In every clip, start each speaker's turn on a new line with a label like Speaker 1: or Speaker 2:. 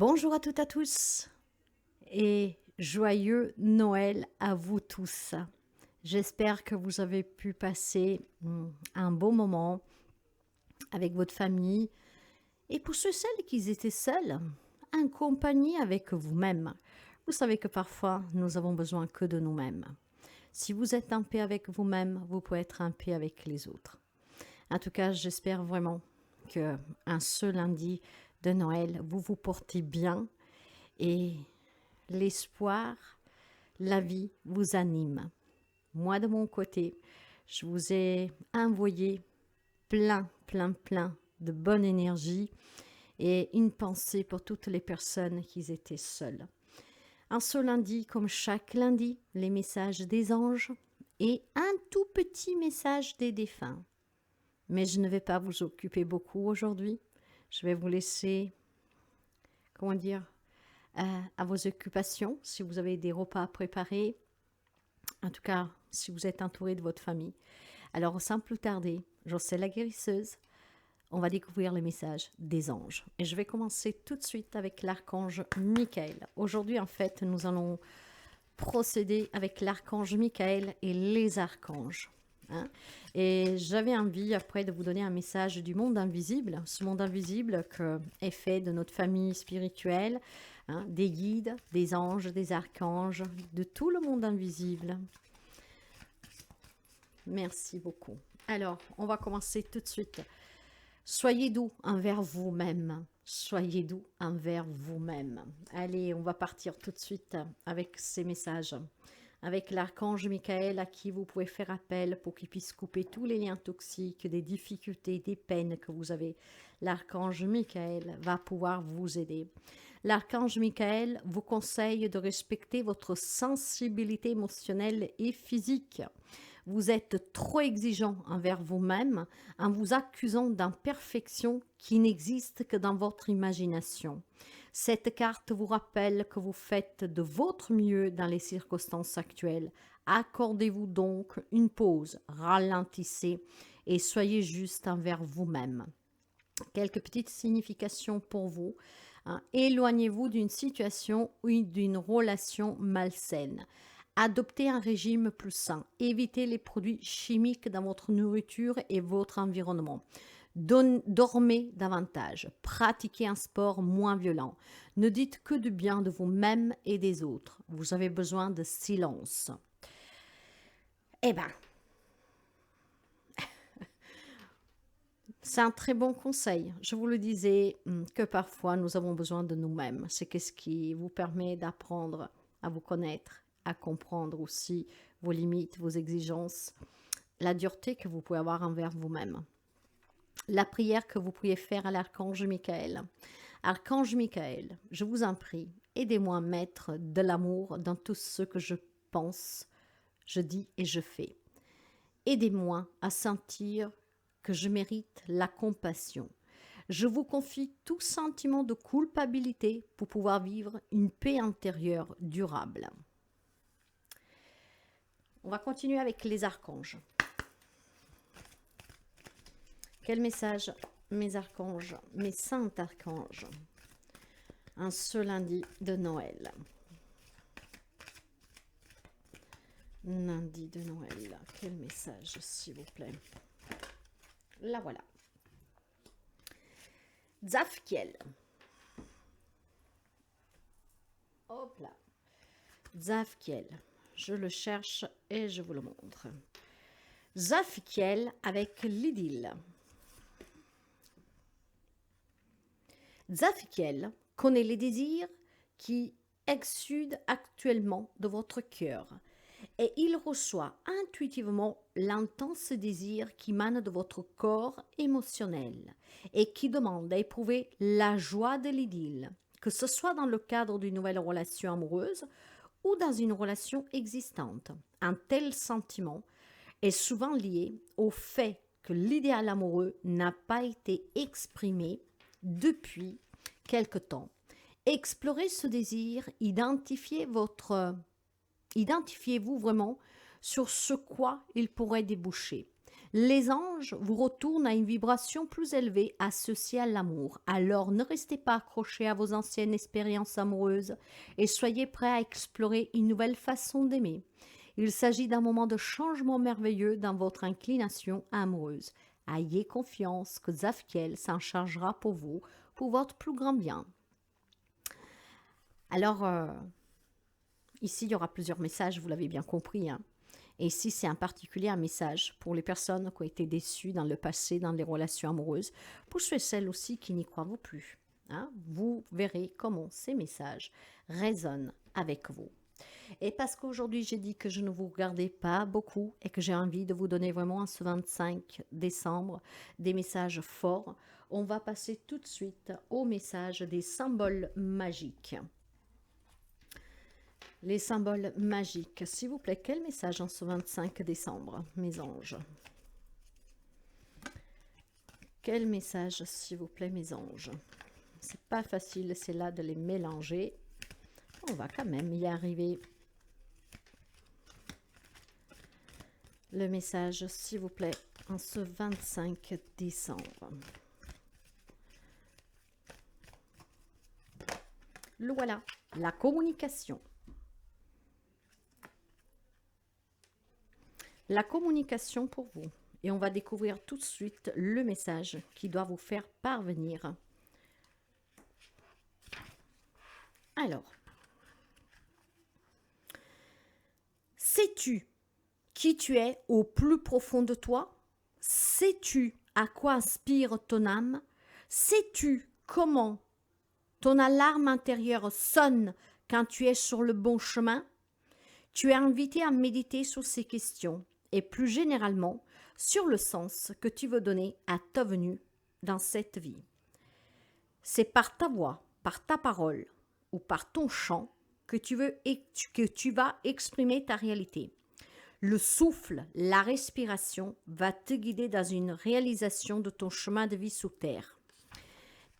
Speaker 1: Bonjour à toutes et à tous et joyeux Noël à vous tous. J'espère que vous avez pu passer un beau moment avec votre famille et pour ceux celles qui étaient seuls, en compagnie avec vous-même. Vous savez que parfois nous avons besoin que de nous-mêmes. Si vous êtes en paix avec vous-même, vous pouvez être en paix avec les autres. En tout cas, j'espère vraiment que ce lundi de Noël, vous vous portez bien et l'espoir, la vie vous anime. Moi, de mon côté, je vous ai envoyé plein de bonne énergie et une pensée pour toutes les personnes qui étaient seules. En ce lundi, comme chaque lundi, les messages des anges et un tout petit message des défunts. Mais je ne vais pas vous occuper beaucoup aujourd'hui. Je vais vous laisser, à vos occupations, si vous avez des repas à préparer, en tout cas, si vous êtes entouré de votre famille. Alors, sans plus tarder, Jocelle la guérisseuse, on va découvrir le message des anges. Et je vais commencer tout de suite avec l'archange Michael. Aujourd'hui, en fait, nous allons procéder avec l'archange Michael et les archanges. Et j'avais envie après de vous donner un message du monde invisible, ce monde invisible que est fait de notre famille spirituelle, des guides, des anges, des archanges, de tout le monde invisible. Merci beaucoup. Alors, on va commencer tout de suite. Soyez doux envers vous-même. Soyez doux envers vous-même. Allez, on va partir tout de suite avec ces messages. Avec l'archange Michael à qui vous pouvez faire appel pour qu'il puisse couper tous les liens toxiques, des difficultés, des peines que vous avez. L'archange Michael va pouvoir vous aider. L'archange Michael vous conseille de respecter votre sensibilité émotionnelle et physique. Vous êtes trop exigeant envers vous-même en vous accusant d'imperfection qui n'existe que dans votre imagination. Cette carte vous rappelle que vous faites de votre mieux dans les circonstances actuelles. Accordez-vous donc une pause, ralentissez et soyez juste envers vous-même. Quelques petites significations pour vous. Éloignez-vous d'une situation ou d'une relation malsaine. Adoptez un régime plus sain. Évitez les produits chimiques dans votre nourriture et votre environnement. Dormez davantage. Pratiquez un sport moins violent. Ne dites que du bien de vous-même et des autres. Vous avez besoin de silence. Eh bien, c'est un très bon conseil. Je vous le disais que parfois nous avons besoin de nous-mêmes. C'est ce qui vous permet d'apprendre à vous connaître, à comprendre aussi vos limites, vos exigences, la dureté que vous pouvez avoir envers vous-même. La prière que vous pouvez faire à l'archange Michael. Archange Michael, je vous en prie, aidez-moi à mettre de l'amour dans tout ce que je pense, je dis et je fais. Aidez-moi à sentir que je mérite la compassion. Je vous confie tout sentiment de culpabilité pour pouvoir vivre une paix intérieure durable. On va continuer avec les archanges. Quel message, mes archanges, mes saints archanges, en ce lundi de Noël. Lundi de Noël, quel message, s'il vous plaît. La voilà. Tzafkiel. Hop là. Tzafkiel. Je le cherche et je vous le montre. Tzafkiel avec l'idylle. Tzafkiel connaît les désirs qui exsudent actuellement de votre cœur et il reçoit intuitivement l'intense désir qui émane de votre corps émotionnel et qui demande à éprouver la joie de l'idylle, que ce soit dans le cadre d'une nouvelle relation amoureuse ou dans une relation existante. Un tel sentiment est souvent lié au fait que l'idéal amoureux n'a pas été exprimé depuis quelque temps. Explorez ce désir, identifiez-vous vraiment sur ce quoi il pourrait déboucher. Les anges vous retournent à une vibration plus élevée associée à l'amour. Alors ne restez pas accrochés à vos anciennes expériences amoureuses et soyez prêts à explorer une nouvelle façon d'aimer. Il s'agit d'un moment de changement merveilleux dans votre inclination amoureuse. Ayez confiance que Zafkiel s'en chargera pour vous, pour votre plus grand bien. Alors, ici, il y aura plusieurs messages, vous l'avez bien compris, hein. Et ici, c'est en particulier un message pour les personnes qui ont été déçues dans le passé, dans les relations amoureuses, pour ceux et celles aussi qui n'y croient plus, hein. Vous verrez comment ces messages résonnent avec vous. Et parce qu'aujourd'hui, j'ai dit que je ne vous regardais pas beaucoup et que j'ai envie de vous donner vraiment ce 25 décembre des messages forts, on va passer tout de suite au message des symboles magiques. Les symboles magiques, s'il vous plaît, quel message en ce 25 décembre, mes anges? Quel message, s'il vous plaît, mes anges? C'est pas facile, c'est là de les mélanger. On va quand même y arriver. Le message, s'il vous plaît, en ce 25 décembre. Le voilà, la communication. La communication pour vous. Et on va découvrir tout de suite le message qui doit vous faire parvenir. Alors, sais-tu qui tu es au plus profond de toi? Sais-tu à quoi inspire ton âme? Sais-tu comment ton alarme intérieure sonne quand tu es sur le bon chemin? Tu es invité à méditer sur ces questions et plus généralement sur le sens que tu veux donner à ta venue dans cette vie. C'est par ta voix, par ta parole ou par ton chant que tu vas exprimer ta réalité. Le souffle, la respiration va te guider dans une réalisation de ton chemin de vie sous terre.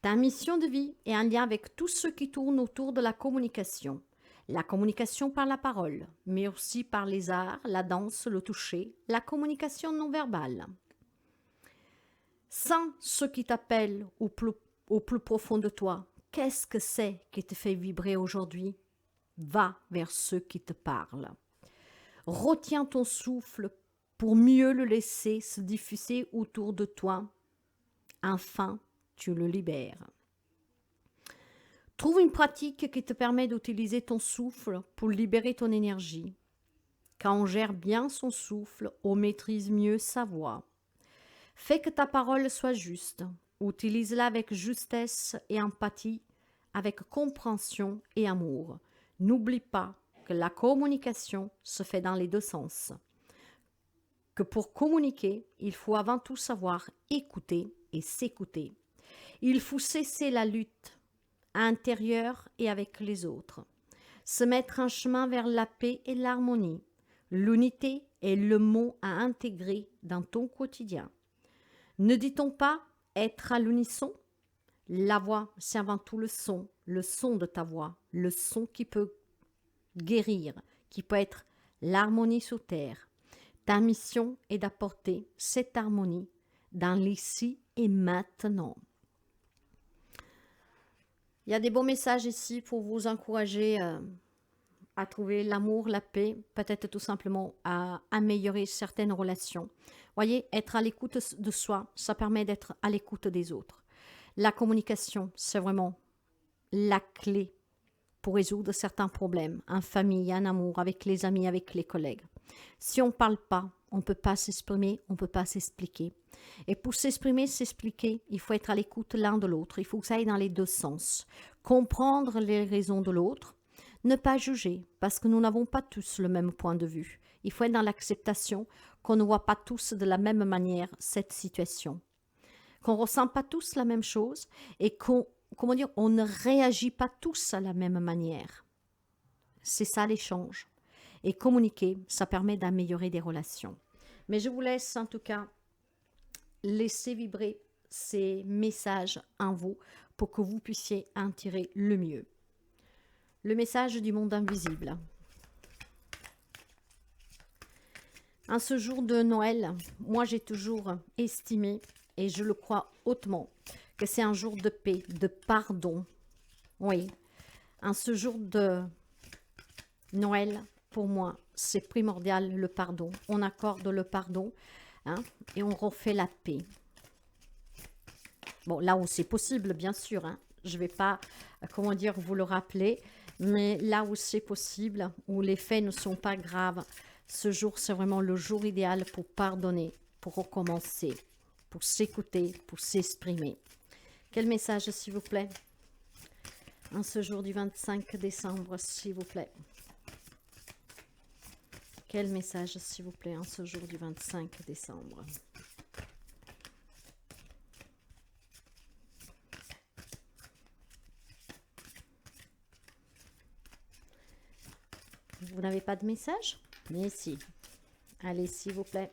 Speaker 1: Ta mission de vie est en lien avec tout ce qui tourne autour de la communication. La communication par la parole, mais aussi par les arts, la danse, le toucher, la communication non verbale. Sans ce qui t'appelle au plus profond de toi, qu'est-ce que c'est qui te fait vibrer aujourd'hui? Va vers ceux qui te parlent. Retiens ton souffle pour mieux le laisser se diffuser autour de toi. Enfin, tu le libères. Trouve une pratique qui te permet d'utiliser ton souffle pour libérer ton énergie. Quand on gère bien son souffle, on maîtrise mieux sa voix. Fais que ta parole soit juste. Utilise-la avec justesse et empathie, avec compréhension et amour. N'oublie pas que la communication se fait dans les deux sens. Que pour communiquer, il faut avant tout savoir écouter et s'écouter. Il faut cesser la lutte intérieure et avec les autres. Se mettre en chemin vers la paix et l'harmonie. L'unité est le mot à intégrer dans ton quotidien. Ne dit-on pas être à l'unisson? La voix, c'est avant tout le son de ta voix, le son qui peut guérir, qui peut être l'harmonie sur terre. Ta mission est d'apporter cette harmonie dans l'ici et maintenant. Il y a des beaux messages ici pour vous encourager à trouver l'amour, la paix, peut-être tout simplement à améliorer certaines relations. Voyez, être à l'écoute de soi, ça permet d'être à l'écoute des autres. La communication, c'est vraiment la clé pour résoudre certains problèmes, en famille, en amour, avec les amis, avec les collègues. Si on ne parle pas, on ne peut pas s'exprimer, on ne peut pas s'expliquer. Et pour s'exprimer, s'expliquer, il faut être à l'écoute l'un de l'autre. Il faut que ça aille dans les deux sens. Comprendre les raisons de l'autre, ne pas juger, parce que nous n'avons pas tous le même point de vue. Il faut être dans l'acceptation qu'on ne voit pas tous de la même manière cette situation. Qu'on ne ressent pas tous la même chose et on ne réagit pas tous à la même manière. C'est ça l'échange. Et communiquer, ça permet d'améliorer des relations. Mais je vous laisse en tout cas laisser vibrer ces messages en vous pour que vous puissiez en tirer le mieux. Le message du monde invisible. En ce jour de Noël, moi j'ai toujours estimé, et je le crois hautement, que c'est un jour de paix, de pardon. Oui, en ce jour de Noël, pour moi, c'est primordial le pardon. On accorde le pardon, hein, et on refait la paix. Bon, là où c'est possible, bien sûr, hein. Je ne vais pas, comment dire, vous le rappeler, mais là où c'est possible, où les faits ne sont pas graves, ce jour, c'est vraiment le jour idéal pour pardonner, pour recommencer, pour s'écouter, pour s'exprimer. Quel message, s'il vous plaît, en ce jour du 25 décembre, s'il vous plaît? Quel message, s'il vous plaît, en ce jour du 25 décembre? Vous n'avez pas de message? Mais si. Allez, s'il vous plaît.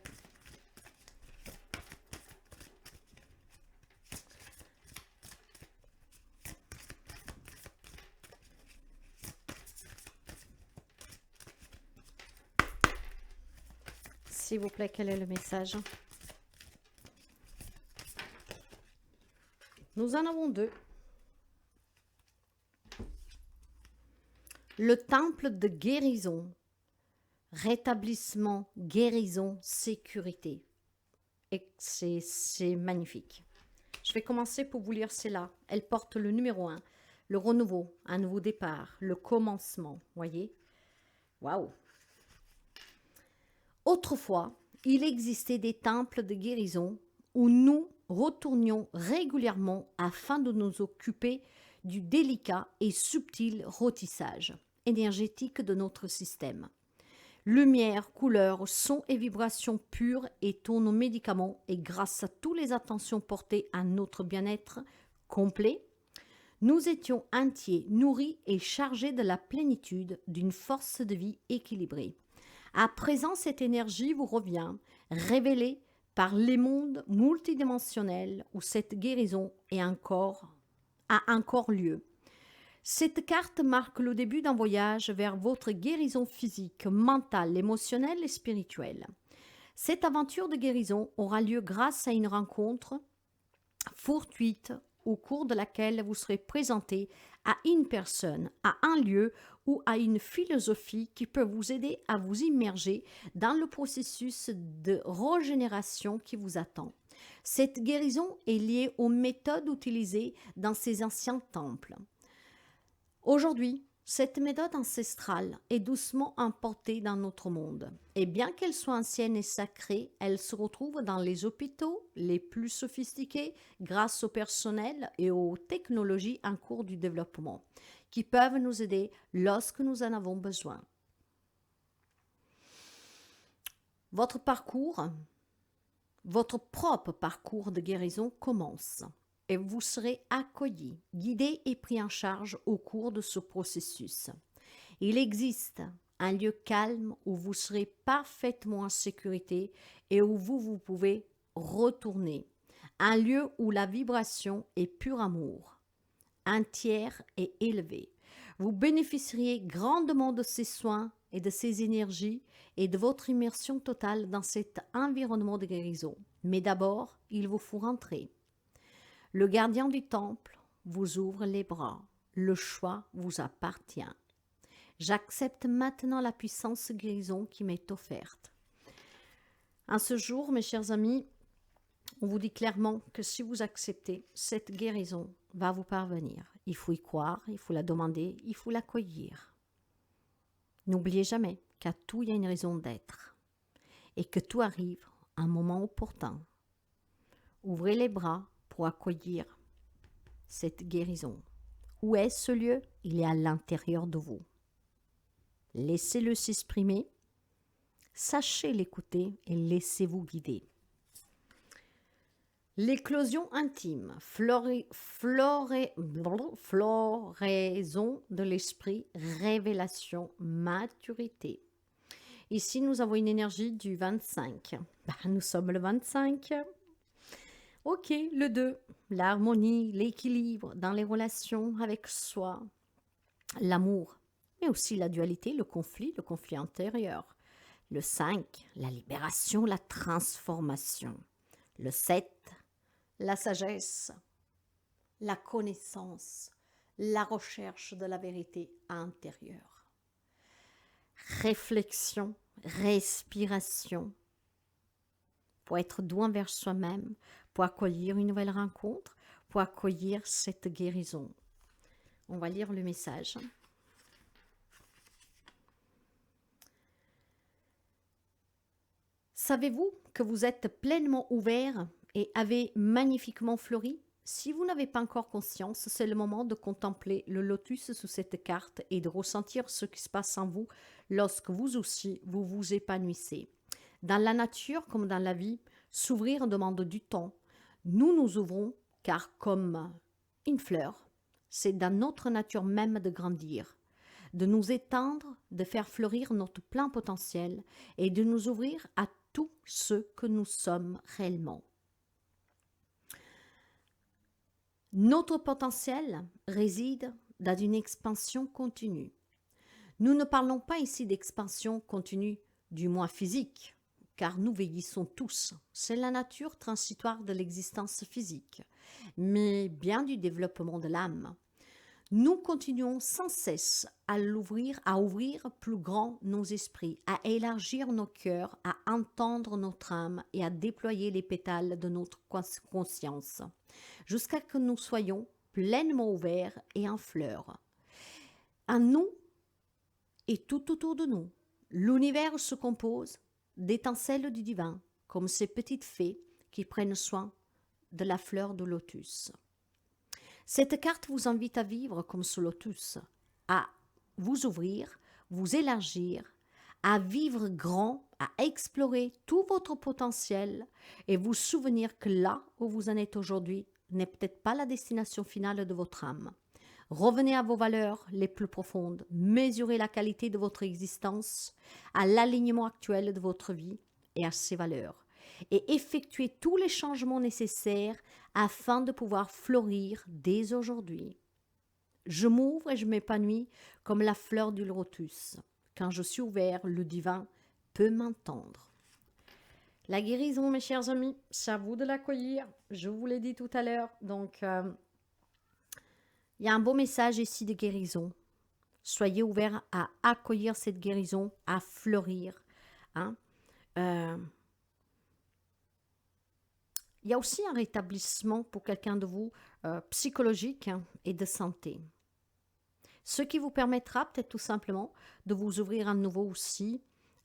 Speaker 1: S'il vous plaît, quel est le message? Nous en avons deux. Le temple de guérison. Rétablissement, guérison, sécurité. Et c'est magnifique. Je vais commencer pour vous lire celle-là. Elle porte le numéro 1. Le renouveau, un nouveau départ, le commencement. Voyez? Waouh! Autrefois, il existait des temples de guérison où nous retournions régulièrement afin de nous occuper du délicat et subtil rôtissage énergétique de notre système. Lumière, couleur, son et vibrations pures étant nos médicaments et grâce à toutes les attentions portées à notre bien-être complet, nous étions entiers, nourris et chargés de la plénitude d'une force de vie équilibrée. À présent, cette énergie vous revient, révélée par les mondes multidimensionnels où cette guérison a encore lieu. Cette carte marque le début d'un voyage vers votre guérison physique, mentale, émotionnelle et spirituelle. Cette aventure de guérison aura lieu grâce à une rencontre fortuite au cours de laquelle vous serez présenté à une personne, à un lieu ou à une philosophie qui peut vous aider à vous immerger dans le processus de régénération qui vous attend. Cette guérison est liée aux méthodes utilisées dans ces anciens temples. Aujourd'hui, cette méthode ancestrale est doucement importée dans notre monde. Et bien qu'elle soit ancienne et sacrée, elle se retrouve dans les hôpitaux les plus sophistiqués grâce au personnel et aux technologies en cours du développement, qui peuvent nous aider lorsque nous en avons besoin. Votre propre parcours de guérison commence. Et vous serez accueillis, guidés et pris en charge au cours de ce processus. Il existe un lieu calme où vous serez parfaitement en sécurité et où vous pouvez retourner. Un lieu où la vibration est pur amour, entière et élevée. Vous bénéficierez grandement de ces soins et de ces énergies et de votre immersion totale dans cet environnement de guérison. Mais d'abord, il vous faut rentrer. Le gardien du temple vous ouvre les bras. Le choix vous appartient. J'accepte maintenant la puissance guérison qui m'est offerte. En ce jour, mes chers amis, on vous dit clairement que si vous acceptez, cette guérison va vous parvenir. Il faut y croire, il faut la demander, il faut l'accueillir. N'oubliez jamais qu'à tout, il y a une raison d'être et que tout arrive à un moment opportun. Ouvrez les bras pour accueillir cette guérison. Où est ce lieu? Il est à l'intérieur de vous. Laissez-le s'exprimer, sachez l'écouter et laissez-vous guider. L'éclosion intime, floraison de l'esprit, révélation, maturité. Ici, nous avons une énergie du 25. Nous sommes le 25. Ok, le 2, l'harmonie, l'équilibre dans les relations avec soi, l'amour, mais aussi la dualité, le conflit intérieur, Le 5, la libération, la transformation. Le 7, la sagesse, la connaissance, la recherche de la vérité intérieure. Réflexion, respiration, pour être doux envers soi-même, pour accueillir une nouvelle rencontre, pour accueillir cette guérison. On va lire le message. Savez-vous que vous êtes pleinement ouvert et avez magnifiquement fleuri? Si vous n'avez pas encore conscience, c'est le moment de contempler le lotus sous cette carte et de ressentir ce qui se passe en vous lorsque vous aussi vous vous épanouissez. Dans la nature comme dans la vie, s'ouvrir demande du temps. Nous nous ouvrons car comme une fleur, c'est dans notre nature même de grandir, de nous étendre, de faire fleurir notre plein potentiel et de nous ouvrir à tout ce que nous sommes réellement. Notre potentiel réside dans une expansion continue. Nous ne parlons pas ici d'expansion continue du moi physique, car nous vieillissons tous. C'est la nature transitoire de l'existence physique, mais bien du développement de l'âme. Nous continuons sans cesse à ouvrir plus grand nos esprits, à élargir nos cœurs, à entendre notre âme et à déployer les pétales de notre conscience, jusqu'à ce que nous soyons pleinement ouverts et en fleurs. En nous et tout autour de nous, l'univers se compose d'étincelles du divin, comme ces petites fées qui prennent soin de la fleur de lotus. Cette carte vous invite à vivre comme ce lotus, à vous ouvrir, vous élargir, à vivre grand, à explorer tout votre potentiel et vous souvenir que là où vous en êtes aujourd'hui n'est peut-être pas la destination finale de votre âme. Revenez à vos valeurs les plus profondes, mesurez la qualité de votre existence, à l'alignement actuel de votre vie et à ses valeurs, et effectuez tous les changements nécessaires afin de pouvoir fleurir dès aujourd'hui. Je m'ouvre et je m'épanouis comme la fleur du lotus. Quand je suis ouvert, le divin peut m'entendre. La guérison, mes chers amis, c'est à vous de l'accueillir. Je vous l'ai dit tout à l'heure. Donc, il y a un beau message ici de guérison. Soyez ouverts à accueillir cette guérison, à fleurir. Hein? Il y a aussi un rétablissement pour quelqu'un de vous psychologique et de santé. Ce qui vous permettra peut-être tout simplement de vous ouvrir à nouveau aussi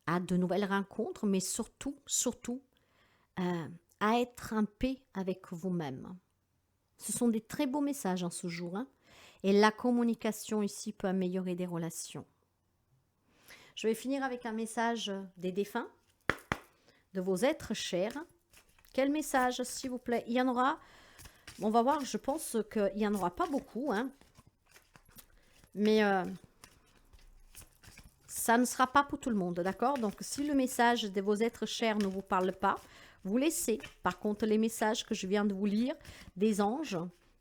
Speaker 1: à de nouvelles rencontres, mais surtout à être en paix avec vous-même. Ce sont des très beaux messages en ce jour, hein, et la communication ici peut améliorer des relations. Je vais finir avec un message des défunts, de vos êtres chers. Quel message, s'il vous plaît? Il y en aura, on va voir, je pense qu'il n'y en aura pas beaucoup, hein, mais ça ne sera pas pour tout le monde, d'accord? Donc, si le message de vos êtres chers ne vous parle pas, vous laissez. Par contre, les messages que je viens de vous lire, des anges,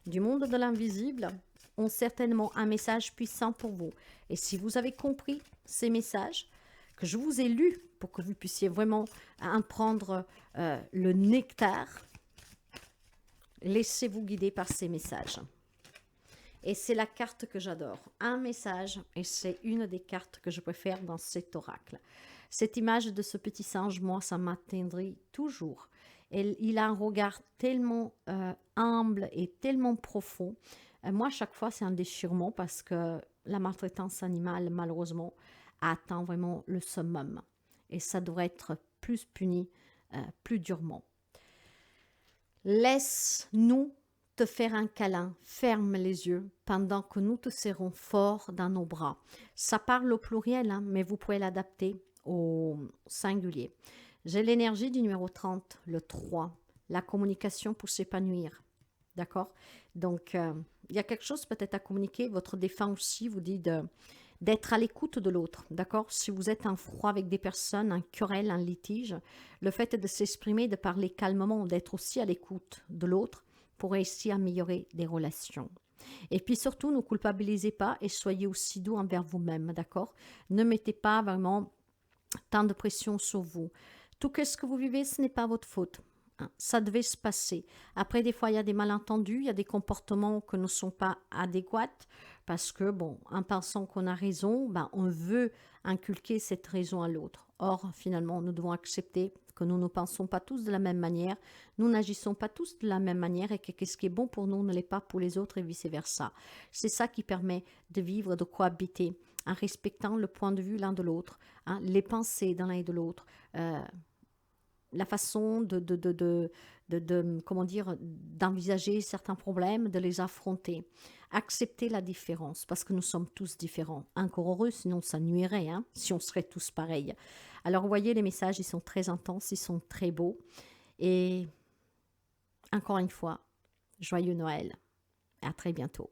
Speaker 1: du monde de l'invisible, ont certainement un message puissant pour vous. Et si vous avez compris ces messages, que je vous ai lus pour que vous puissiez vraiment en prendre le nectar, laissez-vous guider par ces messages. Et c'est la carte que j'adore. Un message, et c'est une des cartes que je préfère dans cet oracle. Cette image de ce petit singe, moi, ça m'atteindrait toujours. Et il a un regard tellement humble et tellement profond. Moi, à chaque fois, c'est un déchirement parce que la maltraitance animale, malheureusement, atteint vraiment le summum. Et ça devrait être plus puni, plus durement. Laisse-nous te faire un câlin, ferme les yeux pendant que nous te serrons fort dans nos bras. Ça parle au pluriel, hein, mais vous pouvez l'adapter au singulier. J'ai l'énergie du numéro 30, le 3, la communication pour s'épanouir. D'accord? Donc, il y a quelque chose peut-être à communiquer. Votre défunt aussi vous dit d'être à l'écoute de l'autre. D'accord? Si vous êtes en froid avec des personnes, en querelle, en litige, le fait de s'exprimer, de parler calmement, d'être aussi à l'écoute de l'autre, pour réussir à améliorer des relations. Et puis surtout, ne culpabilisez pas et soyez aussi doux envers vous-même, d'accord? Ne mettez pas vraiment tant de pression sur vous. Tout ce que vous vivez, ce n'est pas votre faute. Hein. Ça devait se passer. Après, des fois, il y a des malentendus, il y a des comportements qui ne sont pas adéquats parce que, bon, en pensant qu'on a raison, ben, on veut inculquer cette raison à l'autre. Or, finalement, nous devons accepter que nous ne pensons pas tous de la même manière, nous n'agissons pas tous de la même manière et que ce qui est bon pour nous ne l'est pas pour les autres et vice-versa. C'est ça qui permet de vivre, de cohabiter en respectant le point de vue l'un de l'autre, hein, les pensées de l'un et de l'autre, la façon comment dire, d'envisager certains problèmes, de les affronter. Accepter la différence, parce que nous sommes tous différents. Encore heureux, sinon ça nuirait, hein, si on serait tous pareils. Alors, vous voyez, les messages, ils sont très intenses, ils sont très beaux. Et encore une fois, joyeux Noël. À très bientôt.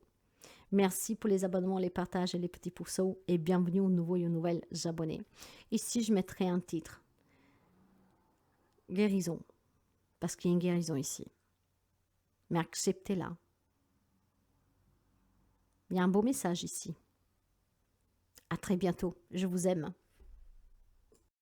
Speaker 1: Merci pour les abonnements, les partages et les petits pouceaux. Et bienvenue aux nouveaux et aux nouvelles abonnés. Ici, je mettrai un titre. Guérison. Parce qu'il y a une guérison ici. Mais acceptez-la. Il y a un beau message ici. À très bientôt. Je vous aime.